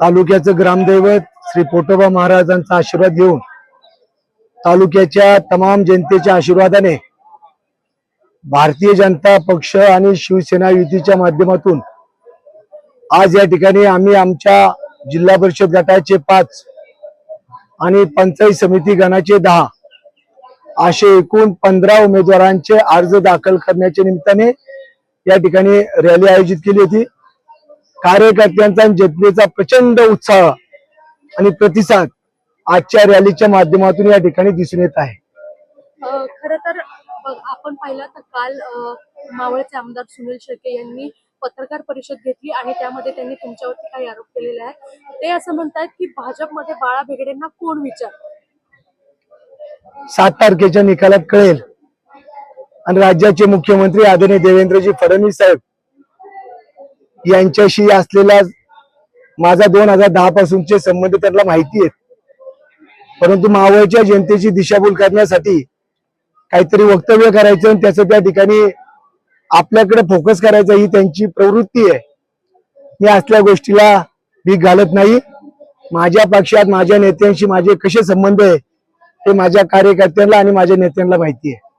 तालुक्याचं ग्रामदैवत श्री पोटोबा महाराजांचा आशीर्वाद घेऊन तालुक्याच्या तमाम जनतेच्या आशीर्वादाने भारतीय जनता पक्ष आणि शिवसेना युतीच्या माध्यमातून आज या ठिकाणी आम्ही आमच्या जिल्हा परिषद गटाचे 5 आणि पंचायत समिती गणाचे 10 असे एकूण 15 उमेदवारांचे अर्ज दाखल करण्याच्या निमित्ताने या ठिकाणी रॅली आयोजित केली होती। कार्यकर्त्यांचा जनतेचा प्रचंड उत्साह आणि प्रतिसाद आजच्या रॅलीच्या माध्यमातून या ठिकाणी दिसून येत आहे। खरं तर आपण पाहिलं तर काल मावळचे आमदार सुनील शेळके यांनी पत्रकार परिषद घेतली आणि त्यामध्ये त्यांनी तुमच्यावरती काही आरोप केलेले आहेत। ते असं म्हणतात की भाजपमध्ये बाळा भेगडेंना कोण विचार 7 तारखेच्या निकालात कळेल आणि राज्याचे मुख्यमंत्री आदरणीय देवेंद्रजी फडणवीस साहेब यांच्याशी असलेला माझा 2010 पासूनचे संबंध त्यांना माहिती आहेत, परंतु मावळच्या जनतेची दिशाभूल करण्यासाठी काहीतरी वक्तव्य करायचं आणि त्याचं त्या ठिकाणी आपल्याकडे फोकस करायचा ही त्यांची प्रवृत्ती आहे। मी असल्या गोष्टीला भीक घालत नाही। माझ्या पक्षात माझ्या नेत्यांशी माझे कसे संबंध आहे हे माझ्या कार्यकर्त्यांना आणि माझ्या नेत्यांना माहिती आहे।